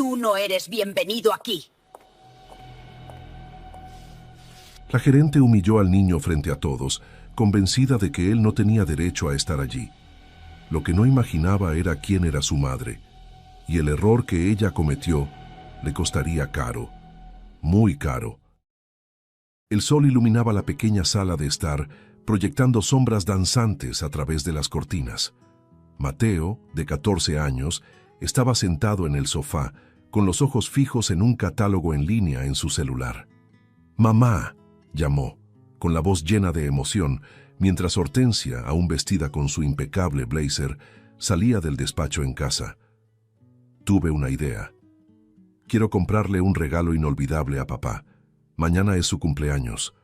Tú no eres bienvenido aquí. La gerente humilló al niño frente a todos, convencida de que él no tenía derecho a estar allí. Lo que no imaginaba era quién era su madre, y el error que ella cometió le costaría caro, muy caro. El sol iluminaba la pequeña sala de estar, proyectando sombras danzantes a través de las cortinas. Mateo, de 14 años, estaba sentado en el sofá, con los ojos fijos en un catálogo en línea en su celular. «Mamá», llamó, con la voz llena de emoción, mientras Hortensia, aún vestida con su impecable blazer, salía del despacho en casa. Tuve una idea. Quiero comprarle un regalo inolvidable a papá. Mañana es su cumpleaños.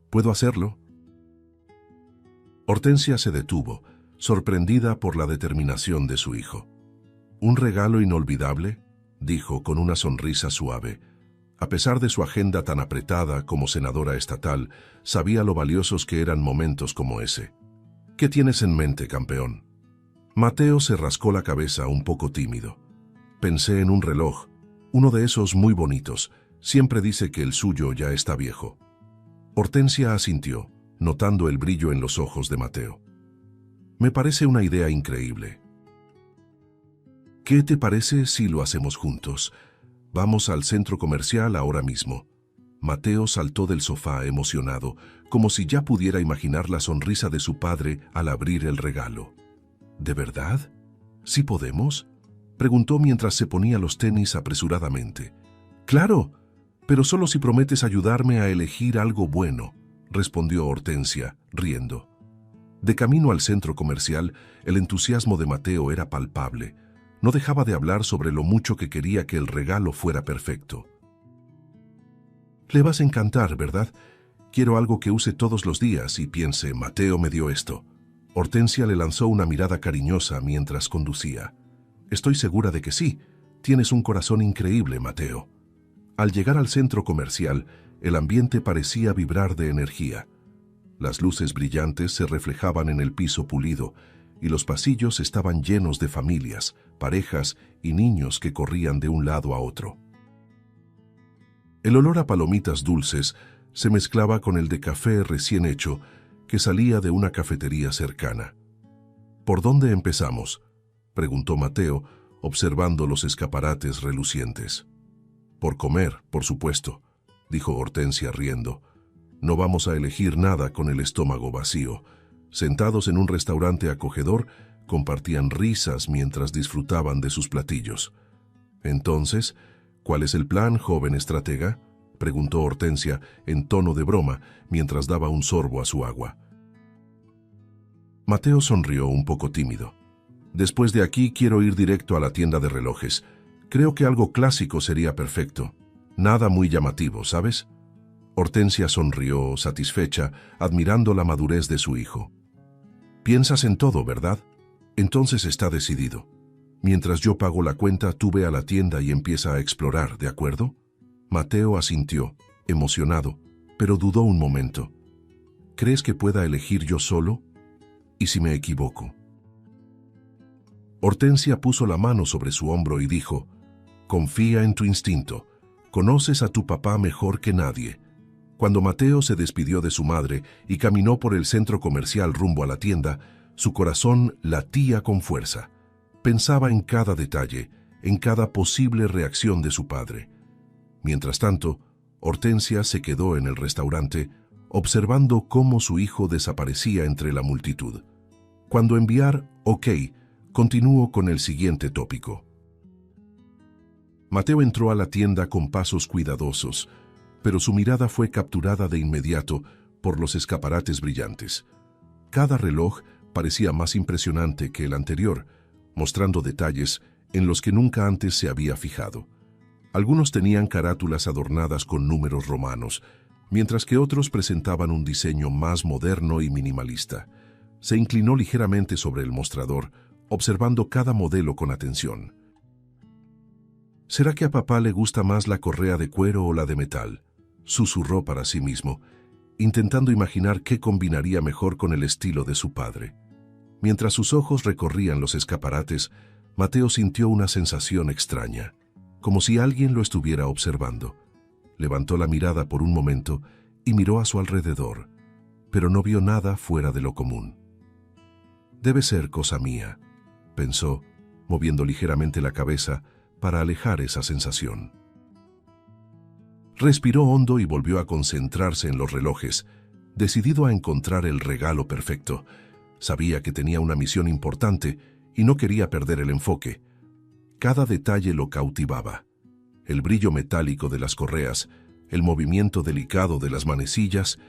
¿Puedo hacerlo? Hortensia se detuvo, sorprendida por la determinación de su hijo. ¿Un regalo inolvidable?, dijo con una sonrisa suave. A pesar de su agenda tan apretada como senadora estatal, sabía lo valiosos que eran momentos como ese. ¿Qué tienes en mente, campeón? Mateo se rascó la cabeza un poco tímido. Pensé en un reloj, uno de esos muy bonitos. Siempre dice que el suyo ya está viejo. Hortensia asintió, notando el brillo en los ojos de Mateo. Me parece una idea increíble. ¿Qué te parece si lo hacemos juntos? Vamos al centro comercial ahora mismo. Mateo saltó del sofá emocionado, como si ya pudiera imaginar la sonrisa de su padre al abrir el regalo. ¿De verdad? ¿Sí podemos?, preguntó mientras se ponía los tenis apresuradamente. ¡Claro! Pero solo si prometes ayudarme a elegir algo bueno, respondió Hortensia, riendo. De camino al centro comercial, el entusiasmo de Mateo era palpable. No dejaba de hablar sobre lo mucho que quería que el regalo fuera perfecto. Le vas a encantar, ¿verdad? Quiero algo que use todos los días y piense, Mateo me dio esto. Hortensia le lanzó una mirada cariñosa mientras conducía. Estoy segura de que sí. Tienes un corazón increíble, Mateo. Al llegar al centro comercial, el ambiente parecía vibrar de energía. Las luces brillantes se reflejaban en el piso pulido y los pasillos estaban llenos de familias, parejas y niños que corrían de un lado a otro. El olor a palomitas dulces se mezclaba con el de café recién hecho que salía de una cafetería cercana. ¿Por dónde empezamos?, preguntó Mateo, observando los escaparates relucientes. Por comer, por supuesto, dijo Hortensia riendo. No vamos a elegir nada con el estómago vacío. Sentados en un restaurante acogedor, compartían risas mientras disfrutaban de sus platillos. Entonces, ¿cuál es el plan, joven estratega?, preguntó Hortensia en tono de broma mientras daba un sorbo a su agua. Mateo sonrió un poco tímido. Después de aquí quiero ir directo a la tienda de relojes. Creo que algo clásico sería perfecto. Nada muy llamativo, ¿sabes? Hortensia sonrió, satisfecha, admirando la madurez de su hijo. Piensas en todo, ¿verdad? Entonces está decidido. Mientras yo pago la cuenta, tú ve a la tienda y empieza a explorar, ¿de acuerdo? Mateo asintió, emocionado, pero dudó un momento. ¿Crees que pueda elegir yo solo? ¿Y si me equivoco? Hortensia puso la mano sobre su hombro y dijo, confía en tu instinto. Conoces a tu papá mejor que nadie. Cuando Mateo se despidió de su madre y caminó por el centro comercial rumbo a la tienda, su corazón latía con fuerza. Pensaba en cada detalle, en cada posible reacción de su padre. Mientras tanto, Hortensia se quedó en el restaurante, observando cómo su hijo desaparecía entre la multitud. Cuando enviar OK, continuó con el siguiente tópico. Mateo entró a la tienda con pasos cuidadosos, pero su mirada fue capturada de inmediato por los escaparates brillantes. Cada reloj parecía más impresionante que el anterior, mostrando detalles en los que nunca antes se había fijado. Algunos tenían carátulas adornadas con números romanos, mientras que otros presentaban un diseño más moderno y minimalista. Se inclinó ligeramente sobre el mostrador, observando cada modelo con atención. ¿Será que a papá le gusta más la correa de cuero o la de metal?, susurró para sí mismo, intentando imaginar qué combinaría mejor con el estilo de su padre. Mientras sus ojos recorrían los escaparates, Mateo sintió una sensación extraña. como si alguien lo estuviera observando. Levantó la mirada por un momento y miró a su alrededor, pero no vio nada fuera de lo común. «Debe ser cosa mía», pensó, moviendo ligeramente la cabeza para alejar esa sensación. Respiró hondo y volvió a concentrarse en los relojes, decidido a encontrar el regalo perfecto. Sabía que tenía una misión importante y no quería perder el enfoque. Cada detalle lo cautivaba. El brillo metálico de las correas, el movimiento delicado de las manecillas,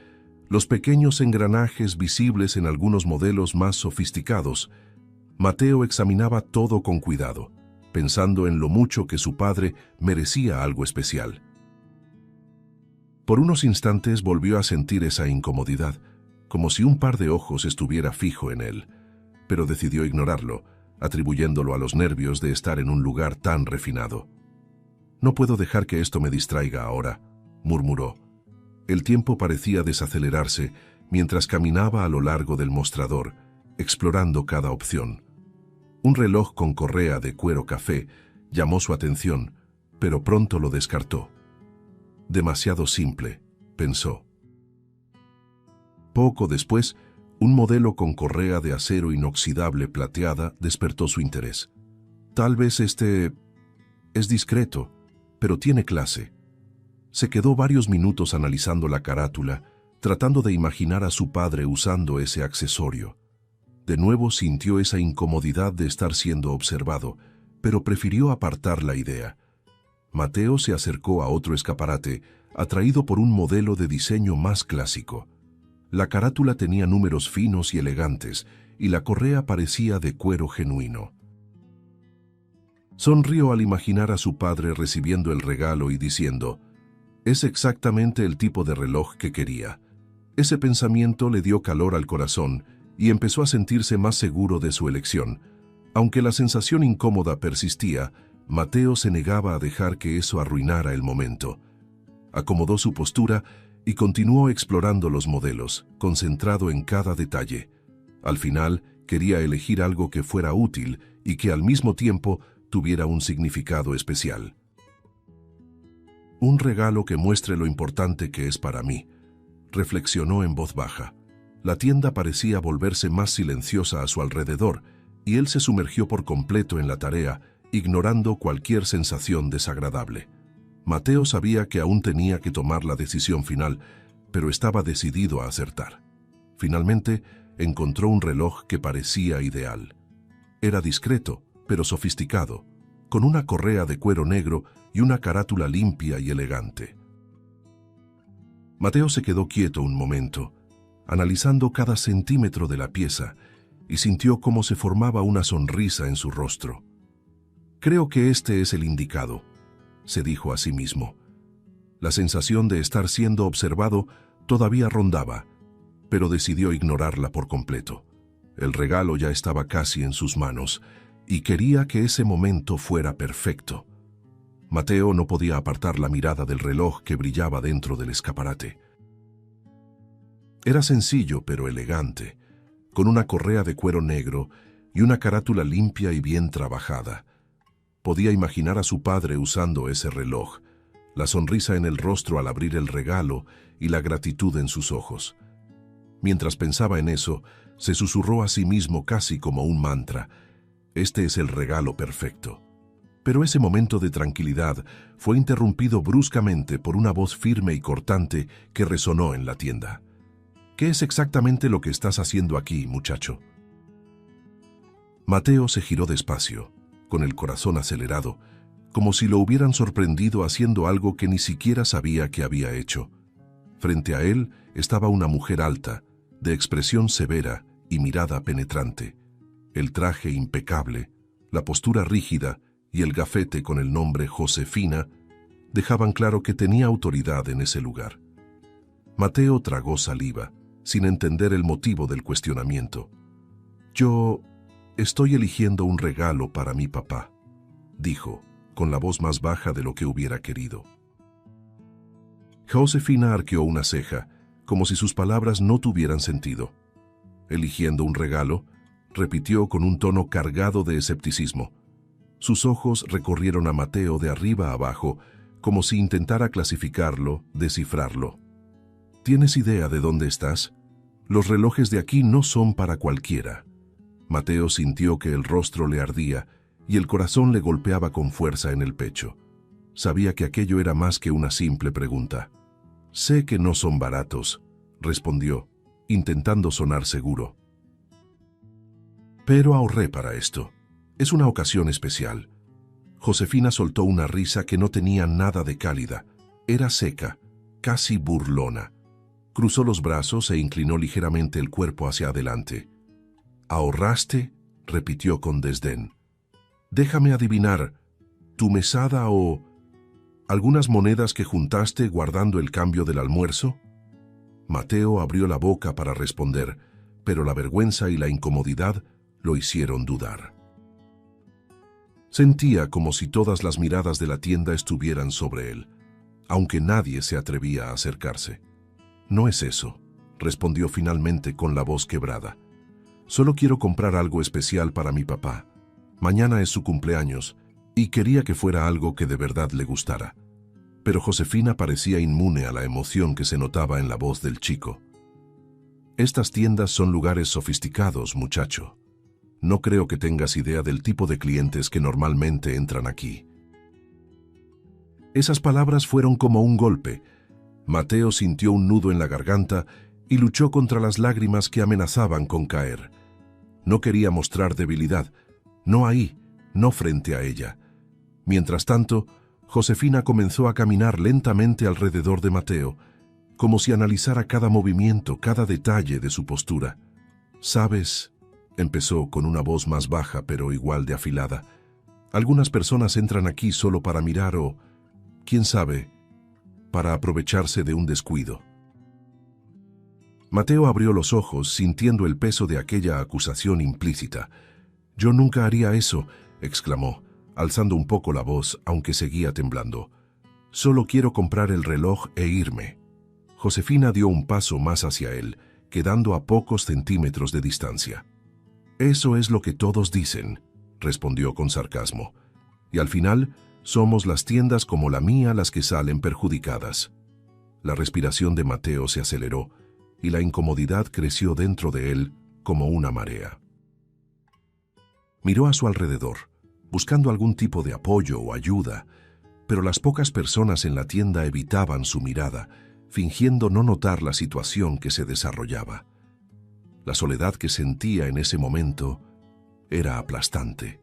los pequeños engranajes visibles en algunos modelos más sofisticados. Mateo examinaba todo con cuidado, pensando en lo mucho que su padre merecía algo especial. Por unos instantes volvió a sentir esa incomodidad, como si un par de ojos estuviera fijo en él, pero decidió ignorarlo, atribuyéndolo a los nervios de estar en un lugar tan refinado. «No puedo dejar que esto me distraiga ahora», murmuró. El tiempo parecía desacelerarse mientras caminaba a lo largo del mostrador, explorando cada opción. Un reloj con correa de cuero café llamó su atención, pero pronto lo descartó. «Demasiado simple», pensó. Poco después, un modelo con correa de acero inoxidable plateada despertó su interés. «Tal vez este es discreto, pero tiene clase». Se quedó varios minutos analizando la carátula, tratando de imaginar a su padre usando ese accesorio. De nuevo sintió esa incomodidad de estar siendo observado, pero prefirió apartar la idea. Mateo se acercó a otro escaparate, atraído por un modelo de diseño más clásico. La carátula tenía números finos y elegantes, y la correa parecía de cuero genuino. Sonrió al imaginar a su padre recibiendo el regalo y diciendo: «Es exactamente el tipo de reloj que quería». Ese pensamiento le dio calor al corazón y empezó a sentirse más seguro de su elección. Aunque la sensación incómoda persistía, Mateo se negaba a dejar que eso arruinara el momento. Acomodó su postura y continuó explorando los modelos, concentrado en cada detalle. Al final, quería elegir algo que fuera útil y que al mismo tiempo tuviera un significado especial. «Un regalo que muestre lo importante que es para mí», reflexionó en voz baja. La tienda parecía volverse más silenciosa a su alrededor, y él se sumergió por completo en la tarea, ignorando cualquier sensación desagradable. Mateo sabía que aún tenía que tomar la decisión final, pero estaba decidido a acertar. Finalmente, encontró un reloj que parecía ideal. Era discreto, pero sofisticado, con una correa de cuero negro y una carátula limpia y elegante. Mateo se quedó quieto un momento, analizando cada centímetro de la pieza, y sintió cómo se formaba una sonrisa en su rostro. «Creo que este es el indicado», se dijo a sí mismo. La sensación de estar siendo observado todavía rondaba, pero decidió ignorarla por completo. El regalo ya estaba casi en sus manos, y quería que ese momento fuera perfecto. Mateo no podía apartar la mirada del reloj que brillaba dentro del escaparate. Era sencillo pero elegante, con una correa de cuero negro y una carátula limpia y bien trabajada. Podía imaginar a su padre usando ese reloj, la sonrisa en el rostro al abrir el regalo y la gratitud en sus ojos. Mientras pensaba en eso, se susurró a sí mismo casi como un mantra: «Este es el regalo perfecto». Pero ese momento de tranquilidad fue interrumpido bruscamente por una voz firme y cortante que resonó en la tienda. «¿Qué es exactamente lo que estás haciendo aquí, muchacho?». Mateo se giró despacio, con el corazón acelerado, como si lo hubieran sorprendido haciendo algo que ni siquiera sabía que había hecho. Frente a él estaba una mujer alta, de expresión severa y mirada penetrante. El traje impecable, la postura rígida y el gafete con el nombre Josefina dejaban claro que tenía autoridad en ese lugar. Mateo tragó saliva, sin entender el motivo del cuestionamiento. «Yo estoy eligiendo un regalo para mi papá», dijo, con la voz más baja de lo que hubiera querido. Josefina arqueó una ceja, como si sus palabras no tuvieran sentido. «¿Eligiendo un regalo?», repitió con un tono cargado de escepticismo. Sus ojos recorrieron a Mateo de arriba a abajo, como si intentara clasificarlo, descifrarlo. ¿Tienes idea de dónde estás? Los relojes de aquí no son para cualquiera. Mateo sintió que el rostro le ardía y el corazón le golpeaba con fuerza en el pecho. Sabía que aquello era más que una simple pregunta. «Sé que no son baratos», respondió, intentando sonar seguro. «Pero ahorré para esto. Es una ocasión especial». Josefina soltó una risa que no tenía nada de cálida. Era seca, casi burlona. Cruzó los brazos e inclinó ligeramente el cuerpo hacia adelante. «¿Ahorraste?», repitió con desdén. «Déjame adivinar, ¿tu mesada o algunas monedas que juntaste guardando el cambio del almuerzo?» Mateo abrió la boca para responder, pero la vergüenza y la incomodidad lo hicieron dudar. Sentía como si todas las miradas de la tienda estuvieran sobre él, aunque nadie se atrevía a acercarse. «No es eso», respondió finalmente con la voz quebrada. «Solo quiero comprar algo especial para mi papá. Mañana es su cumpleaños y quería que fuera algo que de verdad le gustara». Pero Josefina parecía inmune a la emoción que se notaba en la voz del chico. «Estas tiendas son lugares sofisticados, muchacho. No creo que tengas idea del tipo de clientes que normalmente entran aquí». Esas palabras fueron como un golpe. Mateo sintió un nudo en la garganta y luchó contra las lágrimas que amenazaban con caer. No quería mostrar debilidad, no ahí, no frente a ella. Mientras tanto, Josefina comenzó a caminar lentamente alrededor de Mateo, como si analizara cada movimiento, cada detalle de su postura. «¿Sabes?», empezó con una voz más baja pero igual de afilada. «Algunas personas entran aquí solo para mirar o, quién sabe, para aprovecharse de un descuido». Mateo abrió los ojos sintiendo el peso de aquella acusación implícita. «Yo nunca haría eso», exclamó, alzando un poco la voz, aunque seguía temblando. «Solo quiero comprar el reloj e irme». Josefina dio un paso más hacia él, quedando a pocos centímetros de distancia. «Eso es lo que todos dicen», respondió con sarcasmo. «Y al final, somos las tiendas como la mía las que salen perjudicadas». La respiración de Mateo se aceleró y la incomodidad creció dentro de él como una marea. Miró a su alrededor, buscando algún tipo de apoyo o ayuda, pero las pocas personas en la tienda evitaban su mirada, fingiendo no notar la situación que se desarrollaba. La soledad que sentía en ese momento era aplastante.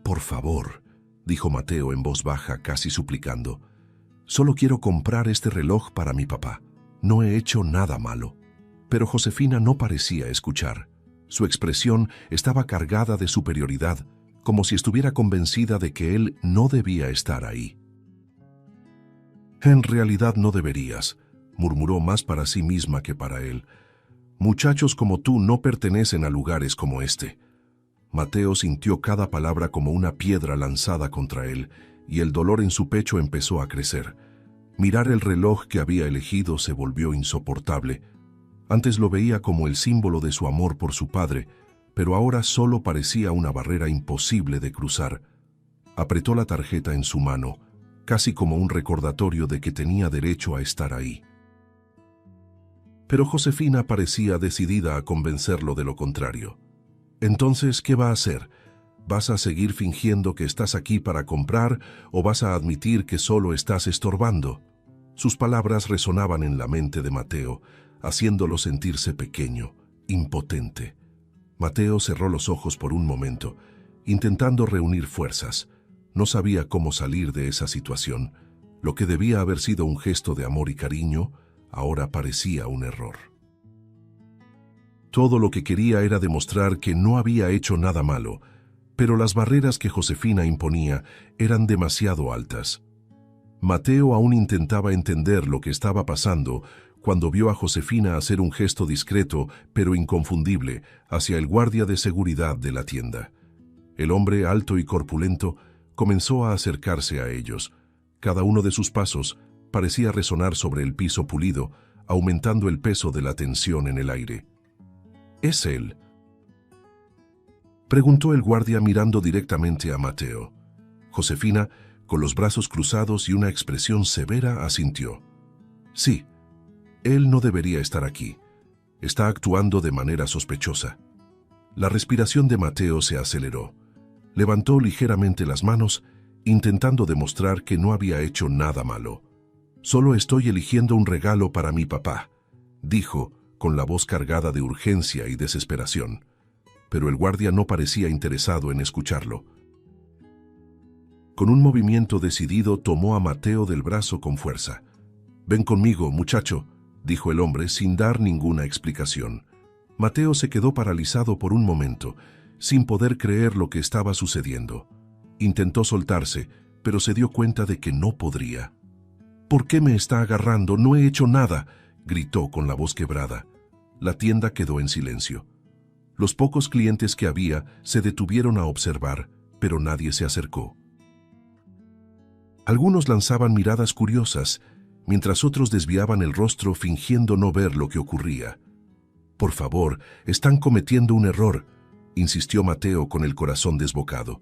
«Por favor», dijo Mateo en voz baja, casi suplicando, «solo quiero comprar este reloj para mi papá. No he hecho nada malo». Pero Josefina no parecía escuchar. Su expresión estaba cargada de superioridad, como si estuviera convencida de que él no debía estar ahí. «En realidad no deberías», murmuró más para sí misma que para él. «Muchachos como tú no pertenecen a lugares como este». Mateo sintió cada palabra como una piedra lanzada contra él, y el dolor en su pecho empezó a crecer. Mirar el reloj que había elegido se volvió insoportable. Antes lo veía como el símbolo de su amor por su padre, pero ahora solo parecía una barrera imposible de cruzar. Apretó la tarjeta en su mano, casi como un recordatorio de que tenía derecho a estar ahí. Pero Josefina parecía decidida a convencerlo de lo contrario. «Entonces, ¿qué va a hacer? ¿Vas a seguir fingiendo que estás aquí para comprar o vas a admitir que solo estás estorbando?» Sus palabras resonaban en la mente de Mateo, haciéndolo sentirse pequeño, impotente. Mateo cerró los ojos por un momento, intentando reunir fuerzas. No sabía cómo salir de esa situación. Lo que debía haber sido un gesto de amor y cariño, ahora parecía un error. Todo lo que quería era demostrar que no había hecho nada malo, pero las barreras que Josefina imponía eran demasiado altas. Mateo aún intentaba entender lo que estaba pasando cuando vio a Josefina hacer un gesto discreto pero inconfundible hacia el guardia de seguridad de la tienda. El hombre alto y corpulento comenzó a acercarse a ellos. Cada uno de sus pasos parecía resonar sobre el piso pulido, aumentando el peso de la tensión en el aire. «Es él». Preguntó el guardia mirando directamente a Mateo. Josefina, con los brazos cruzados y una expresión severa, asintió. Sí, él no debería estar aquí. Está actuando de manera sospechosa. La respiración de Mateo se aceleró. Levantó ligeramente las manos, intentando demostrar que no había hecho nada malo. Solo estoy eligiendo un regalo para mi papá, dijo, con la voz cargada de urgencia y desesperación. Pero el guardia no parecía interesado en escucharlo. Con un movimiento decidido tomó a Mateo del brazo con fuerza. «Ven conmigo, muchacho», dijo el hombre sin dar ninguna explicación. Mateo se quedó paralizado por un momento, sin poder creer lo que estaba sucediendo. Intentó soltarse, pero se dio cuenta de que no podría. «¿Por qué me está agarrando? No he hecho nada», gritó con la voz quebrada. La tienda quedó en silencio. Los pocos clientes que había se detuvieron a observar, pero nadie se acercó. Algunos lanzaban miradas curiosas, mientras otros desviaban el rostro fingiendo no ver lo que ocurría. «Por favor, están cometiendo un error», insistió Mateo con el corazón desbocado.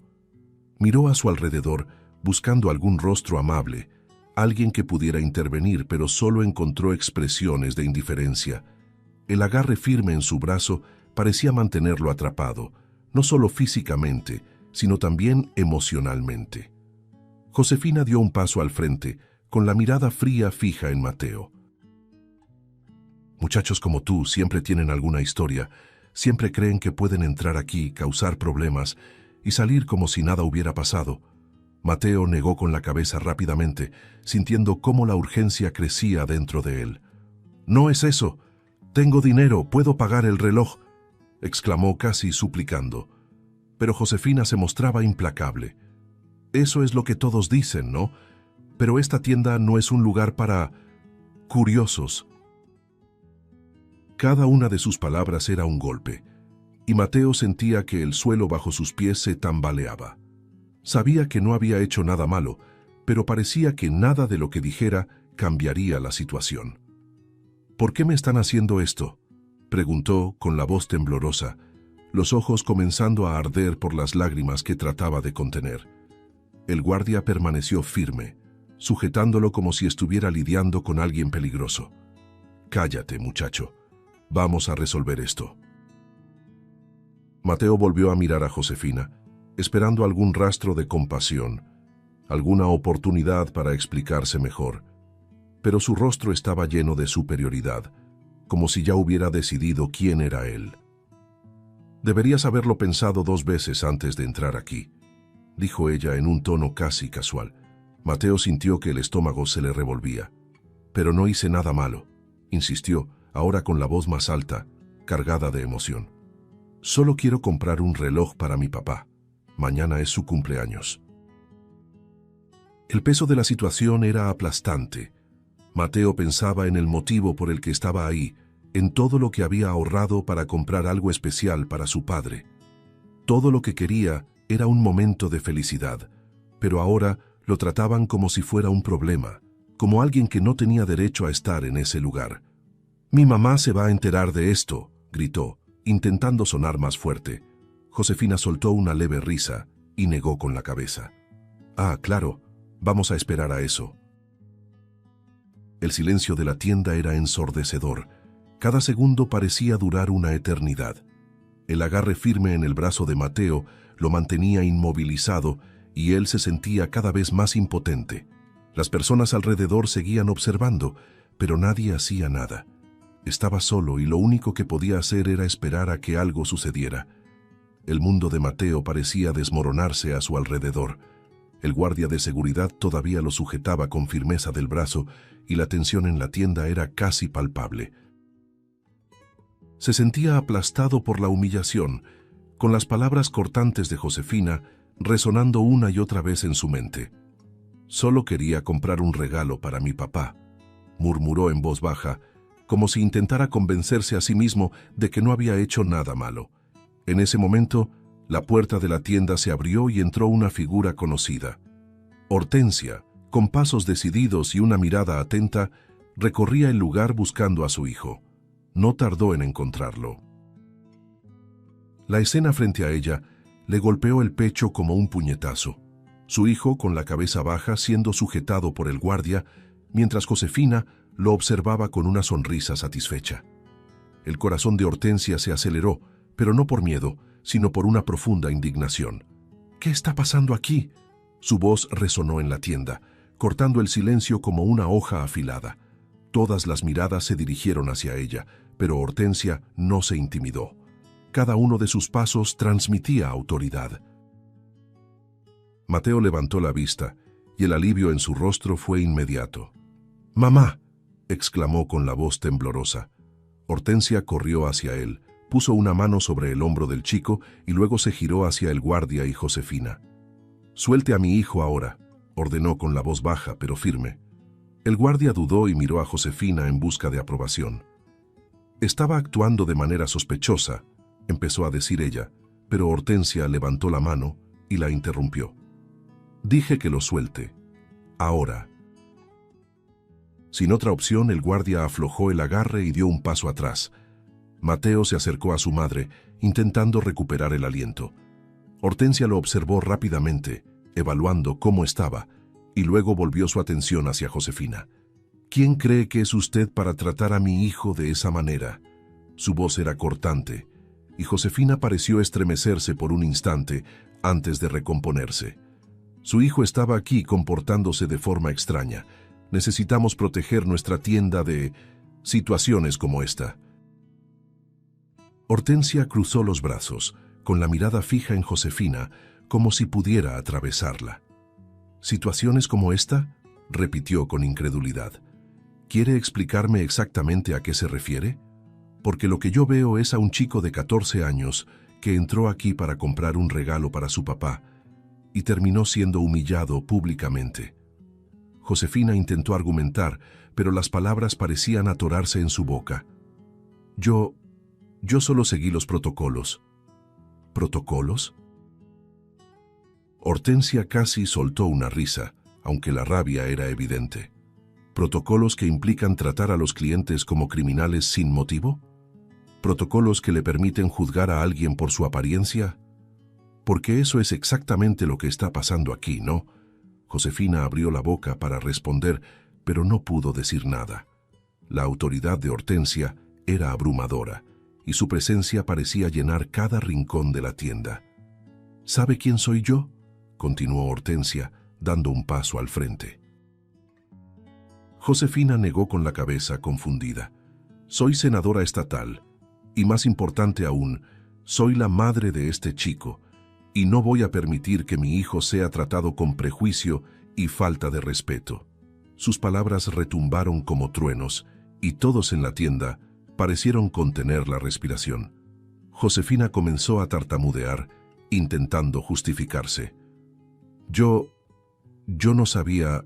Miró a su alrededor, buscando algún rostro amable, alguien que pudiera intervenir, pero solo encontró expresiones de indiferencia. El agarre firme en su brazo parecía mantenerlo atrapado, no solo físicamente, sino también emocionalmente. Josefina dio un paso al frente, con la mirada fría fija en Mateo. «Muchachos como tú siempre tienen alguna historia, siempre creen que pueden entrar aquí, causar problemas y salir como si nada hubiera pasado». Mateo negó con la cabeza rápidamente, sintiendo cómo la urgencia crecía dentro de él. «No es eso. Tengo dinero, puedo pagar el reloj», exclamó casi suplicando. Pero Josefina se mostraba implacable. «Eso es lo que todos dicen, ¿no? Pero esta tienda no es un lugar para curiosos». Cada una de sus palabras era un golpe, y Mateo sentía que el suelo bajo sus pies se tambaleaba. Sabía que no había hecho nada malo, pero parecía que nada de lo que dijera cambiaría la situación. «¿Por qué me están haciendo esto?», preguntó con la voz temblorosa, los ojos comenzando a arder por las lágrimas que trataba de contener. El guardia permaneció firme, sujetándolo como si estuviera lidiando con alguien peligroso. «Cállate, muchacho. Vamos a resolver esto». Mateo volvió a mirar a Josefina, esperando algún rastro de compasión, alguna oportunidad para explicarse mejor. Pero su rostro estaba lleno de superioridad, como si ya hubiera decidido quién era él. «Deberías haberlo pensado 2 veces antes de entrar aquí», dijo ella en un tono casi casual. Mateo sintió que el estómago se le revolvía. «Pero no hice nada malo», insistió, ahora con la voz más alta, cargada de emoción. «Solo quiero comprar un reloj para mi papá. Mañana es su cumpleaños». El peso de la situación era aplastante. Mateo pensaba en el motivo por el que estaba ahí, en todo lo que había ahorrado para comprar algo especial para su padre. Todo lo que quería era un momento de felicidad, pero ahora lo trataban como si fuera un problema, como alguien que no tenía derecho a estar en ese lugar. «Mi mamá se va a enterar de esto», gritó, intentando sonar más fuerte. Josefina soltó una leve risa y negó con la cabeza. «Ah, claro, vamos a esperar a eso». El silencio de la tienda era ensordecedor. Cada segundo parecía durar una eternidad. El agarre firme en el brazo de Mateo lo mantenía inmovilizado y él se sentía cada vez más impotente. Las personas alrededor seguían observando, pero nadie hacía nada. Estaba solo y lo único que podía hacer era esperar a que algo sucediera. El mundo de Mateo parecía desmoronarse a su alrededor. El guardia de seguridad todavía lo sujetaba con firmeza del brazo y la tensión en la tienda era casi palpable. Se sentía aplastado por la humillación, con las palabras cortantes de Josefina resonando una y otra vez en su mente. «Solo quería comprar un regalo para mi papá», murmuró en voz baja, como si intentara convencerse a sí mismo de que no había hecho nada malo. En ese momento, la puerta de la tienda se abrió y entró una figura conocida. Hortensia, con pasos decididos y una mirada atenta, recorría el lugar buscando a su hijo. No tardó en encontrarlo. La escena frente a ella Le golpeó el pecho como un puñetazo. Su hijo, con la cabeza baja, siendo sujetado por el guardia, mientras Josefina lo observaba con una sonrisa satisfecha. El corazón de Hortensia se aceleró, pero no por miedo, sino por una profunda indignación. ¿Qué está pasando aquí? Su voz resonó en la tienda, cortando el silencio como una hoja afilada. Todas las miradas se dirigieron hacia ella, pero Hortensia no se intimidó. Cada uno de sus pasos transmitía autoridad. Mateo levantó la vista, y el alivio en su rostro fue inmediato. «¡Mamá!», exclamó con la voz temblorosa. Hortensia corrió hacia él, puso una mano sobre el hombro del chico y luego se giró hacia el guardia y Josefina. «Suelte a mi hijo ahora», ordenó con la voz baja pero firme. El guardia dudó y miró a Josefina en busca de aprobación. «Estaba actuando de manera sospechosa», empezó a decir ella, pero Hortensia levantó la mano y la interrumpió. «Dije que lo suelte. Ahora». Sin otra opción, el guardia aflojó el agarre y dio un paso atrás. Mateo se acercó a su madre, intentando recuperar el aliento. Hortensia lo observó rápidamente, evaluando cómo estaba, y luego volvió su atención hacia Josefina. «¿Quién cree que es usted para tratar a mi hijo de esa manera?». Su voz era cortante, y Josefina pareció estremecerse por un instante antes de recomponerse. «Su hijo estaba aquí comportándose de forma extraña. Necesitamos proteger nuestra tienda de situaciones como esta». Hortensia cruzó los brazos, con la mirada fija en Josefina, como si pudiera atravesarla. «¿Situaciones como esta?», repitió con incredulidad. «¿Quiere explicarme exactamente a qué se refiere? Porque lo que yo veo es a un chico de 14 años que entró aquí para comprar un regalo para su papá y terminó siendo humillado públicamente». Josefina intentó argumentar, pero las palabras parecían atorarse en su boca. Yo solo seguí los protocolos». «¿Protocolos?». Hortensia casi soltó una risa, aunque la rabia era evidente. ¿Protocolos que implican tratar a los clientes como criminales sin motivo? ¿Protocolos que le permiten juzgar a alguien por su apariencia? Porque eso es exactamente lo que está pasando aquí, ¿no? Josefina abrió la boca para responder, pero no pudo decir nada. La autoridad de Hortensia era abrumadora, y su presencia parecía llenar cada rincón de la tienda. «¿Sabe quién soy yo?», continuó Hortensia, dando un paso al frente. Josefina negó con la cabeza, confundida. «Soy senadora estatal, y más importante aún, soy la madre de este chico, y no voy a permitir que mi hijo sea tratado con prejuicio y falta de respeto». Sus palabras retumbaron como truenos, y todos en la tienda parecieron contener la respiración. Josefina comenzó a tartamudear, intentando justificarse. Yo no sabía.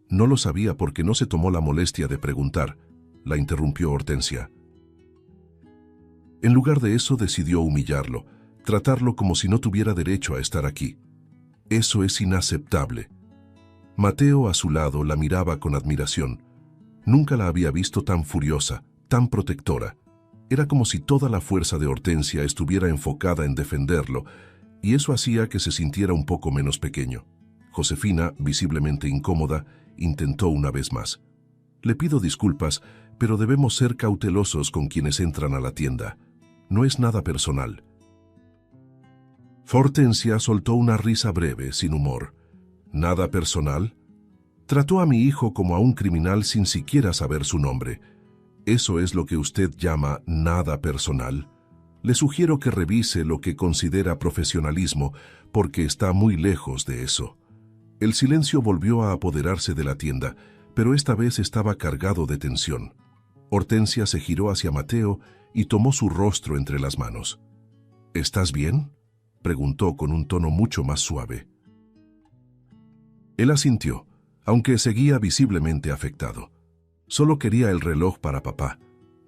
«No lo sabía porque no se tomó la molestia de preguntar», la interrumpió Hortensia. En lugar de eso decidió humillarlo, tratarlo como si no tuviera derecho a estar aquí. Eso es inaceptable. Mateo, a su lado, la miraba con admiración. Nunca la había visto tan furiosa, tan protectora. Era como si toda la fuerza de Hortensia estuviera enfocada en defenderlo, y eso hacía que se sintiera un poco menos pequeño. Josefina, visiblemente incómoda, intentó una vez más. «Le pido disculpas, pero debemos ser cautelosos con quienes entran a la tienda. No es nada personal». Hortensia soltó una risa breve, sin humor. «¿Nada personal? Trató a mi hijo como a un criminal sin siquiera saber su nombre. ¿Eso es lo que usted llama nada personal? Le sugiero que revise lo que considera profesionalismo, porque está muy lejos de eso». El silencio volvió a apoderarse de la tienda, pero esta vez estaba cargado de tensión. Hortensia se giró hacia Mateo y tomó su rostro entre las manos. «¿Estás bien?», preguntó con un tono mucho más suave. Él asintió, aunque seguía visiblemente afectado. «Solo quería el reloj para papá»,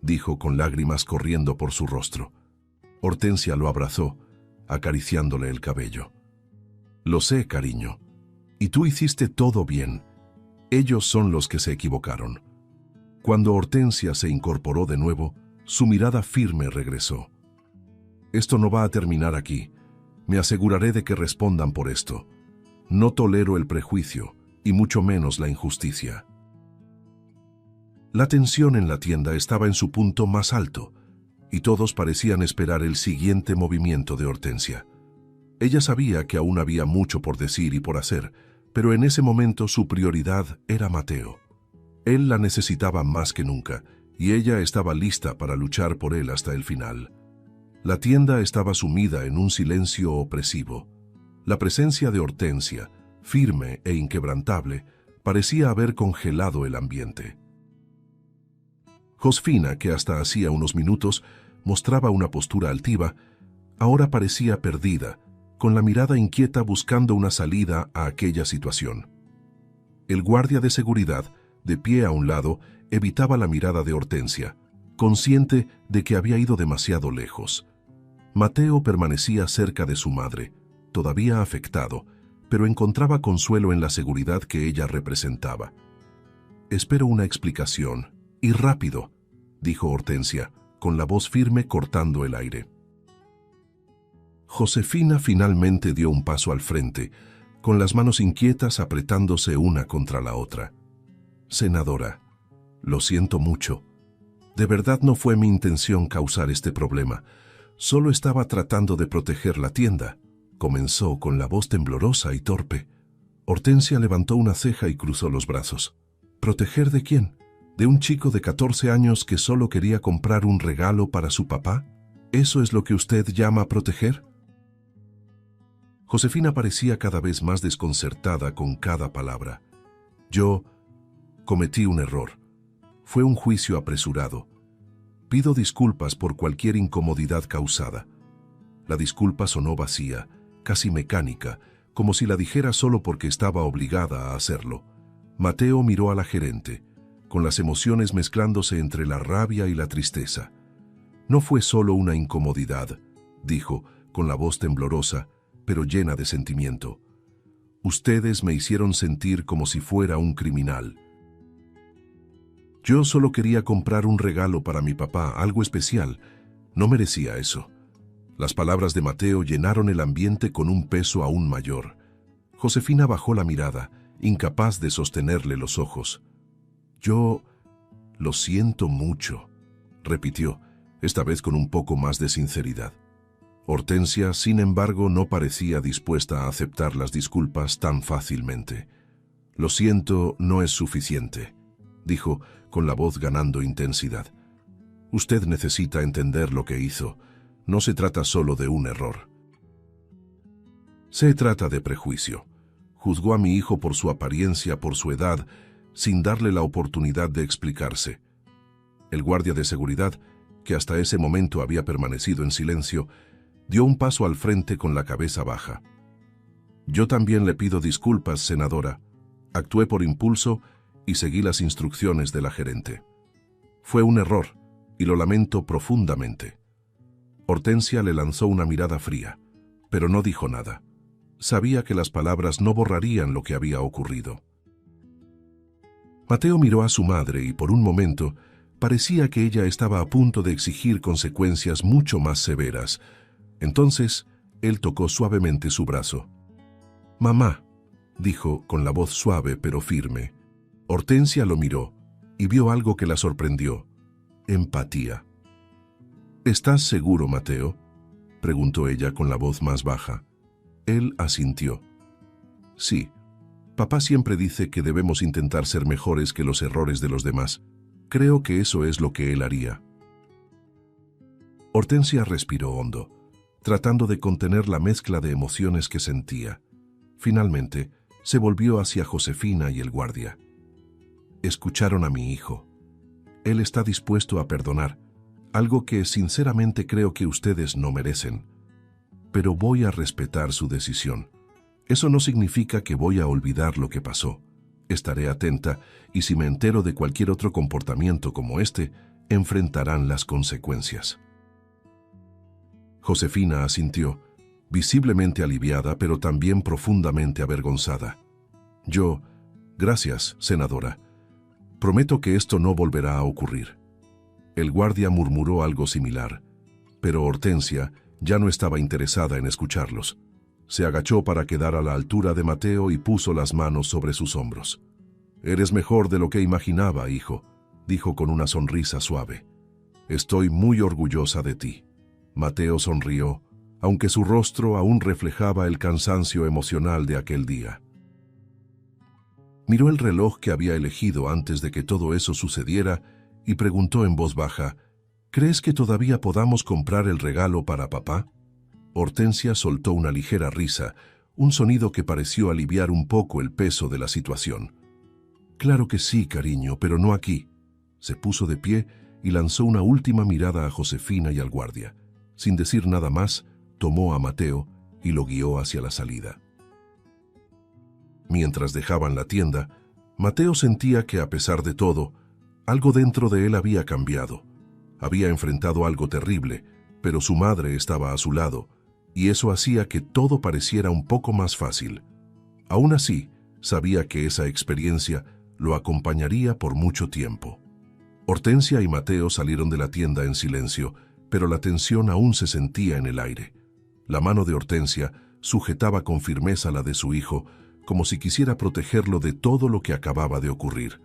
dijo con lágrimas corriendo por su rostro. Hortensia lo abrazó, acariciándole el cabello. «Lo sé, cariño. Y tú hiciste todo bien. Ellos son los que se equivocaron». Cuando Hortensia se incorporó de nuevo, su mirada firme regresó. «Esto no va a terminar aquí. Me aseguraré de que respondan por esto. No tolero el prejuicio, y mucho menos la injusticia. La tensión en la tienda estaba en su punto más alto, y todos parecían esperar el siguiente movimiento de Hortensia. Ella sabía que aún había mucho por decir y por hacer, pero en ese momento su prioridad era Mateo. Él la necesitaba más que nunca, y ella estaba lista para luchar por él hasta el final. La tienda estaba sumida en un silencio opresivo. La presencia de Hortensia, firme e inquebrantable, parecía haber congelado el ambiente. Josefina, que hasta hacía unos minutos mostraba una postura altiva, ahora parecía perdida, con la mirada inquieta buscando una salida a aquella situación. El guardia de seguridad, de pie a un lado, evitaba la mirada de Hortensia, consciente de que había ido demasiado lejos. Mateo permanecía cerca de su madre, todavía afectado, pero encontraba consuelo en la seguridad que ella representaba. «Espero una explicación, y rápido», dijo Hortensia, con la voz firme cortando el aire. Josefina finalmente dio un paso al frente, con las manos inquietas apretándose una contra la otra. «Senadora, lo siento mucho. De verdad no fue mi intención causar este problema. Solo estaba tratando de proteger la tienda», comenzó con la voz temblorosa y torpe. Hortensia levantó una ceja y cruzó los brazos. «¿Proteger de quién? ¿De un chico de 14 años que solo quería comprar un regalo para su papá? ¿Eso es lo que usted llama proteger?». Josefina parecía cada vez más desconcertada con cada palabra. «Yo cometí un error. Fue un juicio apresurado. Pido disculpas por cualquier incomodidad causada». La disculpa sonó vacía, casi mecánica, como si la dijera solo porque estaba obligada a hacerlo. Mateo miró a la gerente, con las emociones mezclándose entre la rabia y la tristeza. «No fue solo una incomodidad», dijo, con la voz temblorosa, pero llena de sentimiento. «Ustedes me hicieron sentir como si fuera un criminal. Yo solo quería comprar un regalo para mi papá, algo especial. No merecía eso». Las palabras de Mateo llenaron el ambiente con un peso aún mayor. Josefina bajó la mirada, incapaz de sostenerle los ojos. «Yo lo siento mucho», repitió, esta vez con un poco más de sinceridad. Hortensia, sin embargo, no parecía dispuesta a aceptar las disculpas tan fácilmente. «Lo siento, no es suficiente», dijo, con la voz ganando intensidad. «Usted necesita entender lo que hizo. No se trata solo de un error. Se trata de prejuicio. Juzgó a mi hijo por su apariencia, por su edad, sin darle la oportunidad de explicarse». El guardia de seguridad, que hasta ese momento había permanecido en silencio, dio un paso al frente con la cabeza baja. «Yo también le pido disculpas, senadora. Actué por impulso y seguí las instrucciones de la gerente. Fue un error, y lo lamento profundamente». Hortensia le lanzó una mirada fría, pero no dijo nada. Sabía que las palabras no borrarían lo que había ocurrido. Mateo miró a su madre y por un momento parecía que ella estaba a punto de exigir consecuencias mucho más severas. Entonces, él tocó suavemente su brazo. «Mamá», dijo con la voz suave pero firme. Hortensia lo miró y vio algo que la sorprendió: empatía. «¿Estás seguro, Mateo?», preguntó ella con la voz más baja. Él asintió. «Sí. Papá siempre dice que debemos intentar ser mejores que los errores de los demás. Creo que eso es lo que él haría». Hortensia respiró hondo, tratando de contener la mezcla de emociones que sentía. Finalmente, se volvió hacia Josefina y el guardia. «Escucharon a mi hijo. Él está dispuesto a perdonar, algo que sinceramente creo que ustedes no merecen. Pero voy a respetar su decisión. Eso no significa que voy a olvidar lo que pasó. Estaré atenta y si me entero de cualquier otro comportamiento como este, enfrentarán las consecuencias». Josefina asintió, visiblemente aliviada, pero también profundamente avergonzada. «Gracias, senadora. Prometo que esto no volverá a ocurrir». El guardia murmuró algo similar, pero Hortensia, ya no estaba interesada en escucharlos. Se agachó para quedar a la altura de Mateo y puso las manos sobre sus hombros. «Eres mejor de lo que imaginaba, hijo», dijo con una sonrisa suave. «Estoy muy orgullosa de ti». Mateo sonrió, aunque su rostro aún reflejaba el cansancio emocional de aquel día. Miró el reloj que había elegido antes de que todo eso sucediera y preguntó en voz baja, «¿Crees que todavía podamos comprar el regalo para papá?» Hortensia soltó una ligera risa, un sonido que pareció aliviar un poco el peso de la situación. «Claro que sí, cariño, pero no aquí». Se puso de pie y lanzó una última mirada a Josefina y al guardia. Sin decir nada más, tomó a Mateo y lo guió hacia la salida. Mientras dejaban la tienda, Mateo sentía que, a pesar de todo, algo dentro de él había cambiado. Había enfrentado algo terrible, pero su madre estaba a su lado, y eso hacía que todo pareciera un poco más fácil. Aún así, sabía que esa experiencia lo acompañaría por mucho tiempo. Hortensia y Mateo salieron de la tienda en silencio, pero la tensión aún se sentía en el aire. La mano de Hortensia sujetaba con firmeza la de su hijo, como si quisiera protegerlo de todo lo que acababa de ocurrir.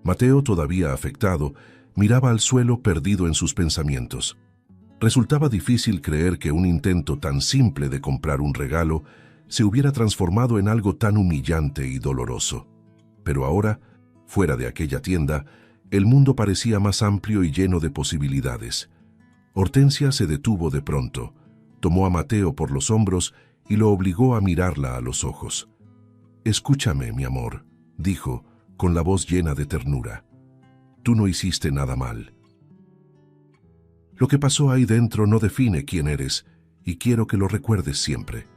Mateo, todavía afectado, miraba al suelo perdido en sus pensamientos. Resultaba difícil creer que un intento tan simple de comprar un regalo se hubiera transformado en algo tan humillante y doloroso. Pero ahora, fuera de aquella tienda, el mundo parecía más amplio y lleno de posibilidades. Hortensia se detuvo de pronto, tomó a Mateo por los hombros y lo obligó a mirarla a los ojos. «Escúchame, mi amor», dijo, con la voz llena de ternura. «Tú no hiciste nada mal. Lo que pasó ahí dentro no define quién eres, y quiero que lo recuerdes siempre».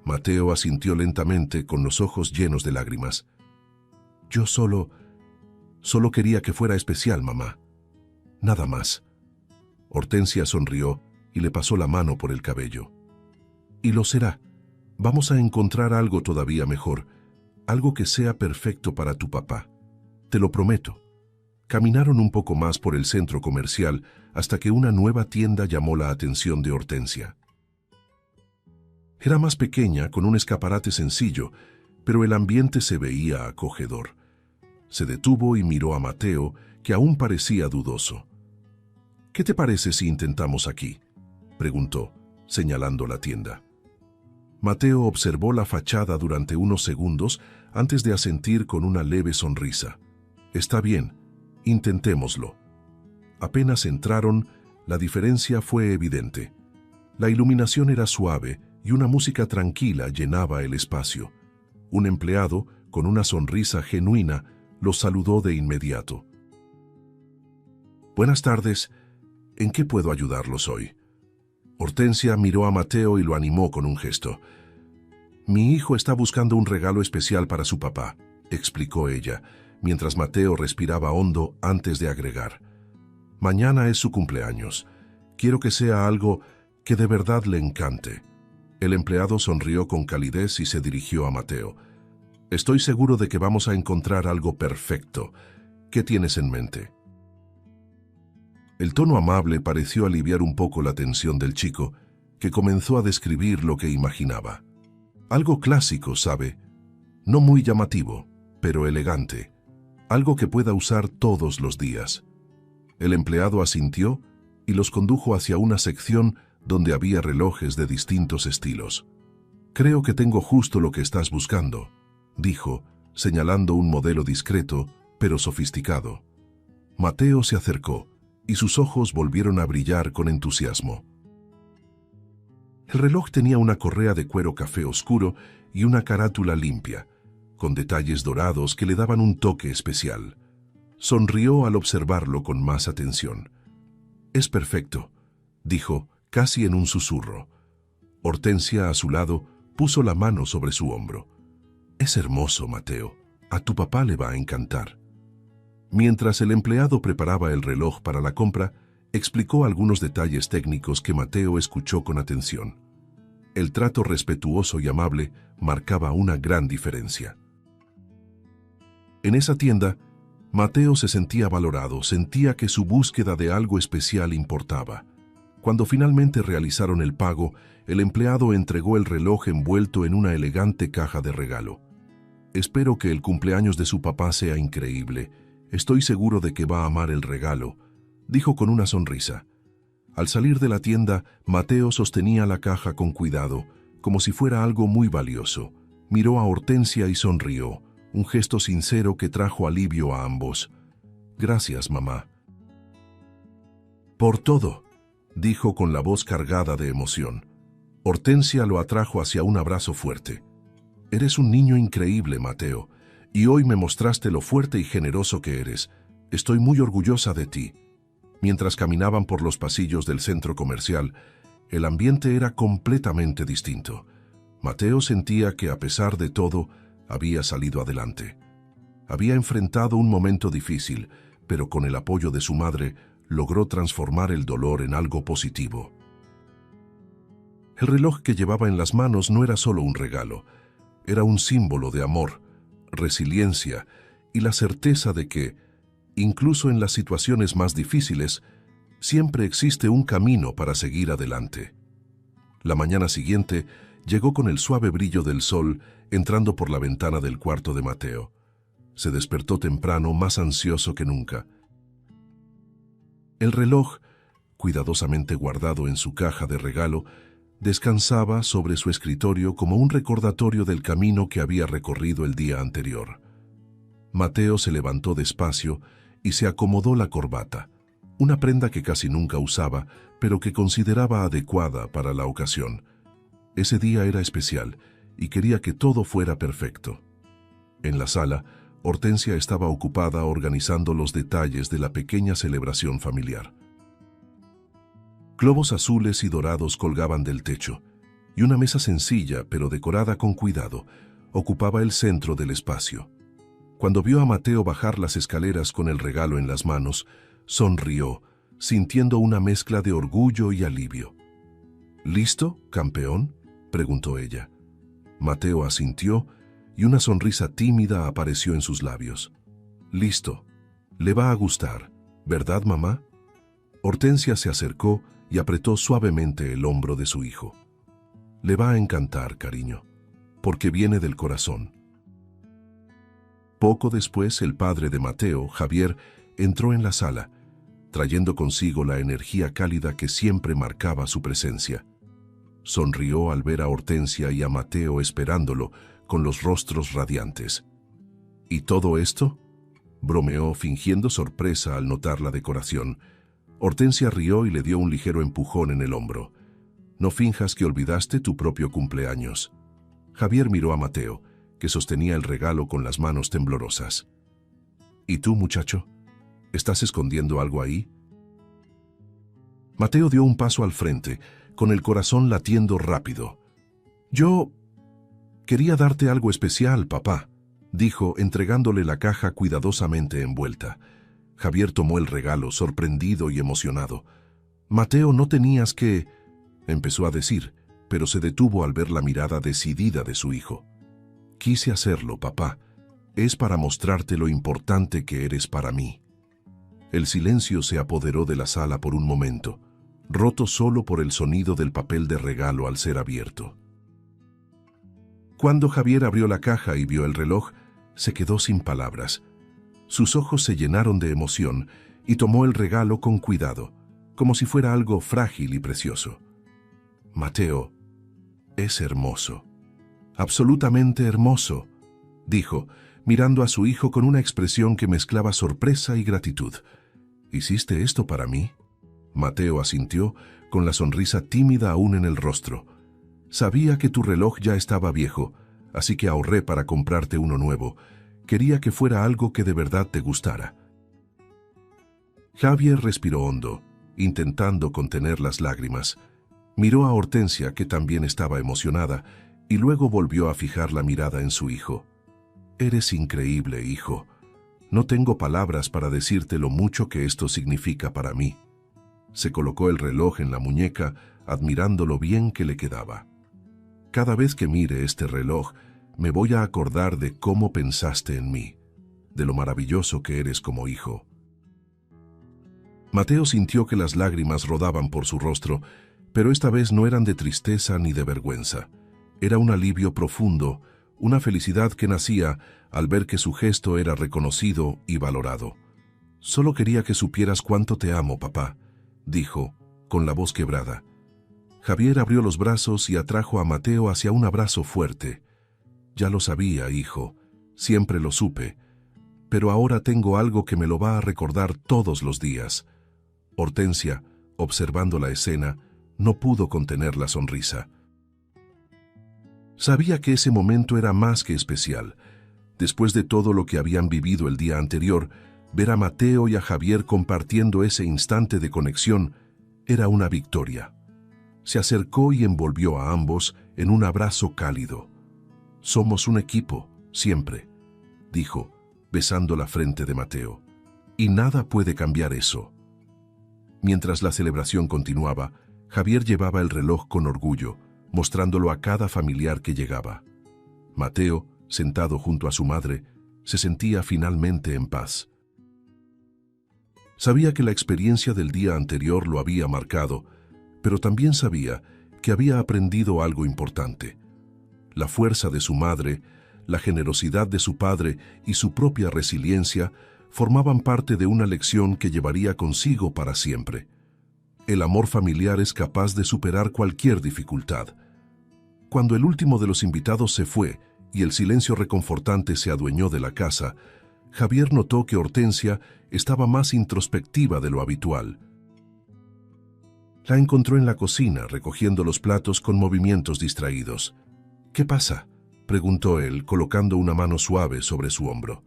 Mateo asintió lentamente con los ojos llenos de lágrimas. «Yo solo quería que fuera especial, mamá. Nada más». Hortensia sonrió y le pasó la mano por el cabello. «Y lo será. Vamos a encontrar algo todavía mejor, algo que sea perfecto para tu papá. Te lo prometo». Caminaron un poco más por el centro comercial hasta que una nueva tienda llamó la atención de Hortensia. Era más pequeña, con un escaparate sencillo, pero el ambiente se veía acogedor. Se detuvo y miró a Mateo, que aún parecía dudoso. «¿Qué te parece si intentamos aquí?», preguntó, señalando la tienda. Mateo observó la fachada durante unos segundos antes de asentir con una leve sonrisa. «Está bien, intentémoslo». Apenas entraron, la diferencia fue evidente. La iluminación era suave y una música tranquila llenaba el espacio. Un empleado, con una sonrisa genuina, los saludó de inmediato. «Buenas tardes. ¿En qué puedo ayudarlos hoy?». Hortensia miró a Mateo y lo animó con un gesto. «Mi hijo está buscando un regalo especial para su papá», explicó ella, mientras Mateo respiraba hondo antes de agregar. «Mañana es su cumpleaños. Quiero que sea algo que de verdad le encante». El empleado sonrió con calidez y se dirigió a Mateo. «Estoy seguro de que vamos a encontrar algo perfecto. ¿Qué tienes en mente?». El tono amable pareció aliviar un poco la tensión del chico, que comenzó a describir lo que imaginaba. Algo clásico, ¿sabe? No muy llamativo, pero elegante. Algo que pueda usar todos los días. El empleado asintió y los condujo hacia una sección donde había relojes de distintos estilos. «Creo que tengo justo lo que estás buscando», dijo, señalando un modelo discreto, pero sofisticado. Mateo se acercó, y sus ojos volvieron a brillar con entusiasmo. El reloj tenía una correa de cuero café oscuro y una carátula limpia, con detalles dorados que le daban un toque especial. Sonrió al observarlo con más atención. «Es perfecto», dijo, casi en un susurro. Hortensia, a su lado, puso la mano sobre su hombro. «Es hermoso, Mateo. A tu papá le va a encantar». Mientras el empleado preparaba el reloj para la compra, explicó algunos detalles técnicos que Mateo escuchó con atención. El trato respetuoso y amable marcaba una gran diferencia. En esa tienda, Mateo se sentía valorado, sentía que su búsqueda de algo especial importaba. Cuando finalmente realizaron el pago, el empleado entregó el reloj envuelto en una elegante caja de regalo. «Espero que el cumpleaños de su papá sea increíble. Estoy seguro de que va a amar el regalo», dijo con una sonrisa. Al salir de la tienda, Mateo sostenía la caja con cuidado, como si fuera algo muy valioso. Miró a Hortensia y sonrió, un gesto sincero que trajo alivio a ambos. «Gracias, mamá». «Por todo», dijo con la voz cargada de emoción. Hortensia lo atrajo hacia un abrazo fuerte. «Eres un niño increíble, Mateo, y hoy me mostraste lo fuerte y generoso que eres. Estoy muy orgullosa de ti». Mientras caminaban por los pasillos del centro comercial, el ambiente era completamente distinto. Mateo sentía que, a pesar de todo, había salido adelante. Había enfrentado un momento difícil, pero con el apoyo de su madre, logró transformar el dolor en algo positivo. El reloj que llevaba en las manos no era solo un regalo, era un símbolo de amor, resiliencia y la certeza de que, incluso en las situaciones más difíciles, siempre existe un camino para seguir adelante. La mañana siguiente llegó con el suave brillo del sol entrando por la ventana del cuarto de Mateo. Se despertó temprano, más ansioso que nunca. El reloj, cuidadosamente guardado en su caja de regalo, descansaba sobre su escritorio como un recordatorio del camino que había recorrido el día anterior. Mateo se levantó despacio y se acomodó la corbata, una prenda que casi nunca usaba, pero que consideraba adecuada para la ocasión. Ese día era especial y quería que todo fuera perfecto. En la sala, Hortensia estaba ocupada organizando los detalles de la pequeña celebración familiar. Globos azules y dorados colgaban del techo, y una mesa sencilla pero decorada con cuidado ocupaba el centro del espacio. Cuando vio a Mateo bajar las escaleras con el regalo en las manos, sonrió, sintiendo una mezcla de orgullo y alivio. «¿Listo, campeón?», preguntó ella. Mateo asintió y una sonrisa tímida apareció en sus labios. «Listo. Le va a gustar, ¿verdad, mamá?». Hortensia se acercó y apretó suavemente el hombro de su hijo. «Le va a encantar, cariño, porque viene del corazón». Poco después, el padre de Mateo, Javier, entró en la sala, trayendo consigo la energía cálida que siempre marcaba su presencia. Sonrió al ver a Hortensia y a Mateo esperándolo, con los rostros radiantes. «¿Y todo esto?», bromeó, fingiendo sorpresa al notar la decoración. Hortensia rió y le dio un ligero empujón en el hombro. «No finjas que olvidaste tu propio cumpleaños». Javier miró a Mateo, que sostenía el regalo con las manos temblorosas. «¿Y tú, muchacho? ¿Estás escondiendo algo ahí?». Mateo dio un paso al frente, con el corazón latiendo rápido. «Yo quería darte algo especial, papá», dijo, entregándole la caja cuidadosamente envuelta. Javier tomó el regalo, sorprendido y emocionado. «Mateo, no tenías que…», empezó a decir, pero se detuvo al ver la mirada decidida de su hijo. «Quise hacerlo, papá. Es para mostrarte lo importante que eres para mí». El silencio se apoderó de la sala por un momento, roto solo por el sonido del papel de regalo al ser abierto. Cuando Javier abrió la caja y vio el reloj, se quedó sin palabras. Sus ojos se llenaron de emoción y tomó el regalo con cuidado, como si fuera algo frágil y precioso. «Mateo, es hermoso, absolutamente hermoso», dijo, mirando a su hijo con una expresión que mezclaba sorpresa y gratitud. «¿Hiciste esto para mí?». Mateo asintió, con la sonrisa tímida aún en el rostro. «Sabía que tu reloj ya estaba viejo, así que ahorré para comprarte uno nuevo. Quería que fuera algo que de verdad te gustara». Javier respiró hondo, intentando contener las lágrimas. Miró a Hortensia, que también estaba emocionada, y luego volvió a fijar la mirada en su hijo. «Eres increíble, hijo. No tengo palabras para decirte lo mucho que esto significa para mí». Se colocó el reloj en la muñeca, admirando lo bien que le quedaba. «Cada vez que mire este reloj, me voy a acordar de cómo pensaste en mí, de lo maravilloso que eres como hijo». Mateo sintió que las lágrimas rodaban por su rostro, pero esta vez no eran de tristeza ni de vergüenza. Era un alivio profundo, una felicidad que nacía al ver que su gesto era reconocido y valorado. «Solo quería que supieras cuánto te amo, papá», dijo, con la voz quebrada. Javier abrió los brazos y atrajo a Mateo hacia un abrazo fuerte. «Ya lo sabía, hijo, siempre lo supe, pero ahora tengo algo que me lo va a recordar todos los días». Hortensia, observando la escena, no pudo contener la sonrisa. Sabía que ese momento era más que especial. Después de todo lo que habían vivido el día anterior, ver a Mateo y a Javier compartiendo ese instante de conexión era una victoria. Se acercó y envolvió a ambos en un abrazo cálido. «Somos un equipo, siempre», dijo, besando la frente de Mateo. «Y nada puede cambiar eso». Mientras la celebración continuaba, Javier llevaba el reloj con orgullo, mostrándolo a cada familiar que llegaba. Mateo, sentado junto a su madre, se sentía finalmente en paz. Sabía que la experiencia del día anterior lo había marcado, pero también sabía que había aprendido algo importante. La fuerza de su madre, la generosidad de su padre y su propia resiliencia formaban parte de una lección que llevaría consigo para siempre. El amor familiar es capaz de superar cualquier dificultad. Cuando el último de los invitados se fue y el silencio reconfortante se adueñó de la casa, Javier notó que Hortensia estaba más introspectiva de lo habitual. La encontró en la cocina, recogiendo los platos con movimientos distraídos. «¿Qué pasa?», preguntó él, colocando una mano suave sobre su hombro.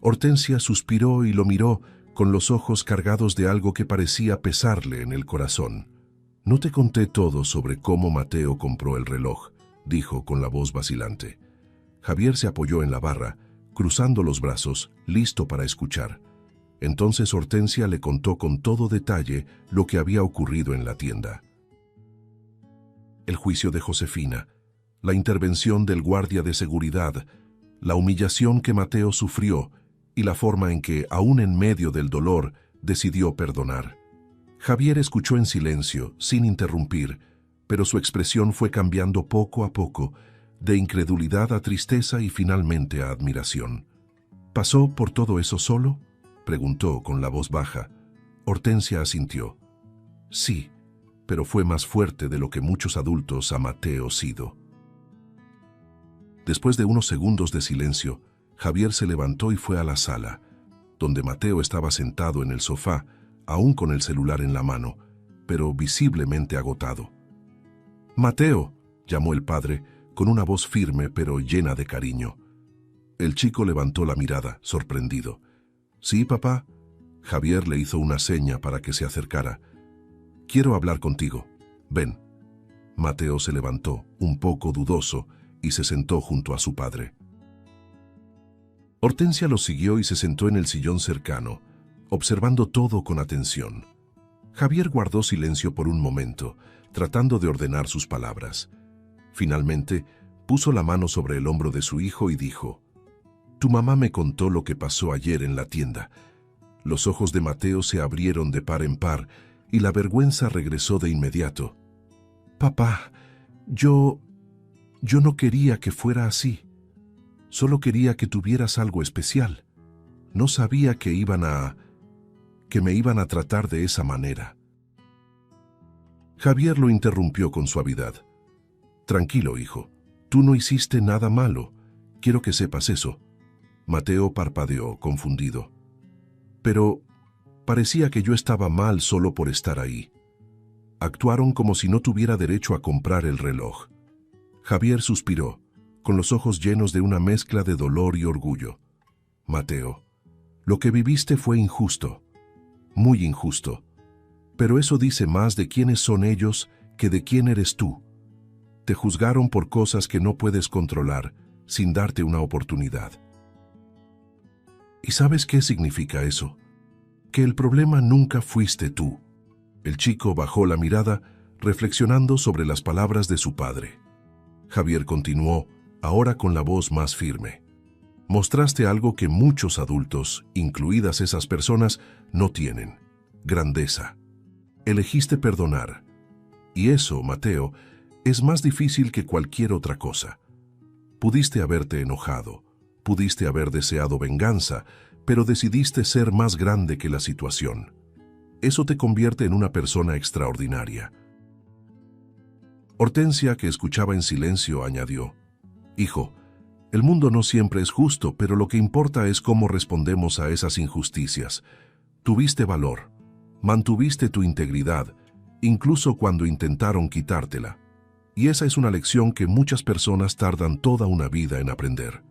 Hortensia suspiró y lo miró con los ojos cargados de algo que parecía pesarle en el corazón. «No te conté todo sobre cómo Mateo compró el reloj», dijo con la voz vacilante. Javier se apoyó en la barra, cruzando los brazos, listo para escuchar. Entonces Hortensia le contó con todo detalle lo que había ocurrido en la tienda. El juicio de Josefina, la intervención del guardia de seguridad, la humillación que Mateo sufrió y la forma en que, aún en medio del dolor, decidió perdonar. Javier escuchó en silencio, sin interrumpir, pero su expresión fue cambiando poco a poco, de incredulidad a tristeza y finalmente a admiración. «¿Pasó por todo eso solo?», preguntó con la voz baja. Hortensia asintió. «Sí, pero fue más fuerte de lo que muchos adultos a Mateo sido». Después de unos segundos de silencio, Javier se levantó y fue a la sala, donde Mateo estaba sentado en el sofá, aún con el celular en la mano, pero visiblemente agotado. «Mateo», llamó el padre, con una voz firme pero llena de cariño. El chico levantó la mirada, sorprendido. «¿Sí, papá?». Javier le hizo una seña para que se acercara. «Quiero hablar contigo. Ven». Mateo se levantó, un poco dudoso, y se sentó junto a su padre. Hortensia lo siguió y se sentó en el sillón cercano, observando todo con atención. Javier guardó silencio por un momento, tratando de ordenar sus palabras. Finalmente, puso la mano sobre el hombro de su hijo y dijo: «Tu mamá me contó lo que pasó ayer en la tienda». Los ojos de Mateo se abrieron de par en par y la vergüenza regresó de inmediato. «Papá, yo no quería que fuera así. Solo quería que tuvieras algo especial. No sabía que me iban a tratar de esa manera». Javier lo interrumpió con suavidad. «Tranquilo, hijo. Tú no hiciste nada malo. Quiero que sepas eso». Mateo parpadeó, confundido. «Pero parecía que yo estaba mal solo por estar ahí. Actuaron como si no tuviera derecho a comprar el reloj». Javier suspiró, con los ojos llenos de una mezcla de dolor y orgullo. «Mateo, lo que viviste fue injusto, muy injusto. Pero eso dice más de quiénes son ellos que de quién eres tú. Te juzgaron por cosas que no puedes controlar, sin darte una oportunidad. ¿Y sabes qué significa eso? Que el problema nunca fuiste tú». El chico bajó la mirada, reflexionando sobre las palabras de su padre. Javier continuó, ahora con la voz más firme. «Mostraste algo que muchos adultos, incluidas esas personas, no tienen. grandeza. Elegiste perdonar. Y eso, Mateo, es más difícil que cualquier otra cosa. Pudiste haberte enojado, pudiste haber deseado venganza, pero decidiste ser más grande que la situación. Eso te convierte en una persona extraordinaria. Hortensia, que escuchaba en silencio, añadió: Hijo, el mundo no siempre es justo, pero lo que importa es cómo respondemos a esas injusticias. Tuviste valor, mantuviste tu integridad, incluso cuando intentaron quitártela. Y esa es una lección que muchas personas tardan toda una vida en aprender.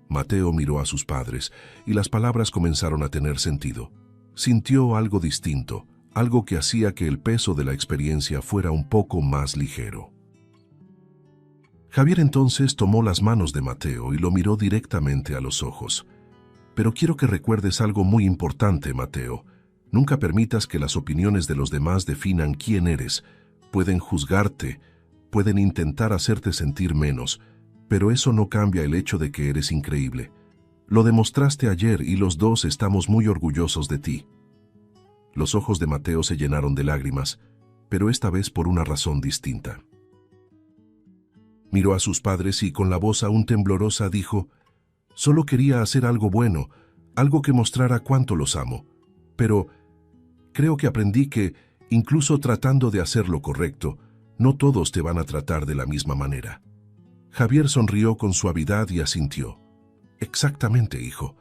Mateo miró a sus padres y las palabras comenzaron a tener sentido. Sintió algo distinto, algo que hacía que el peso de la experiencia fuera un poco más ligero. Javier entonces tomó las manos de Mateo y lo miró directamente a los ojos. Pero quiero que recuerdes algo muy importante, Mateo. Nunca permitas que las opiniones de los demás definan quién eres. Pueden juzgarte, pueden intentar hacerte sentir menos, pero eso no cambia el hecho de que eres increíble. Lo demostraste ayer y los dos estamos muy orgullosos de ti. Los ojos de Mateo se llenaron de lágrimas, pero esta vez por una razón distinta. Miró a sus padres y con la voz aún temblorosa dijo: Solo quería hacer algo bueno, algo que mostrara cuánto los amo. Pero creo que aprendí que, incluso tratando de hacer lo correcto, no todos te van a tratar de la misma manera. Javier sonrió con suavidad y asintió. Exactamente, hijo.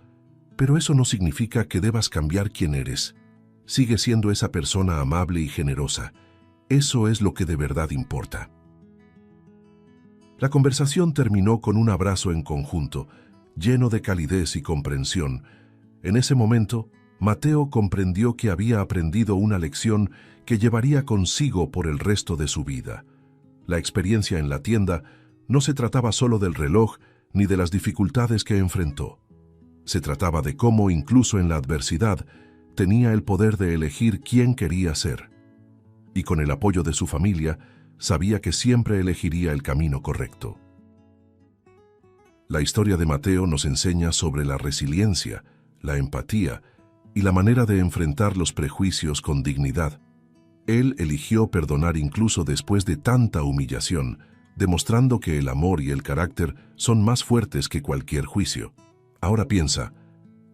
Pero eso no significa que debas cambiar quién eres. Sigue siendo esa persona amable y generosa. Eso es lo que de verdad importa. La conversación terminó con un abrazo en conjunto, lleno de calidez y comprensión. En ese momento, Mateo comprendió que había aprendido una lección que llevaría consigo por el resto de su vida. La experiencia en la tienda no se trataba solo del reloj ni de las dificultades que enfrentó. Se trataba de cómo, incluso en la adversidad, tenía el poder de elegir quién quería ser. Y con el apoyo de su familia, sabía que siempre elegiría el camino correcto. La historia de Mateo nos enseña sobre la resiliencia, la empatía y la manera de enfrentar los prejuicios con dignidad. Él eligió perdonar incluso después de tanta humillación, demostrando que el amor y el carácter son más fuertes que cualquier juicio. Ahora piensa,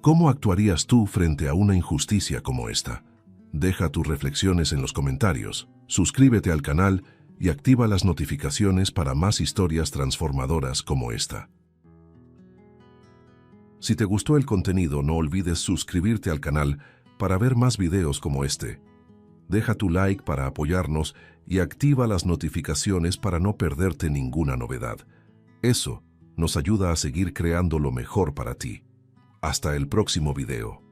¿cómo actuarías tú frente a una injusticia como esta? Deja tus reflexiones en los comentarios, suscríbete al canal y activa las notificaciones para más historias transformadoras como esta. Si te gustó el contenido, no olvides suscribirte al canal para ver más videos como este. Deja tu like para apoyarnos y activa las notificaciones para no perderte ninguna novedad. Eso nos ayuda a seguir creando lo mejor para ti. Hasta el próximo video.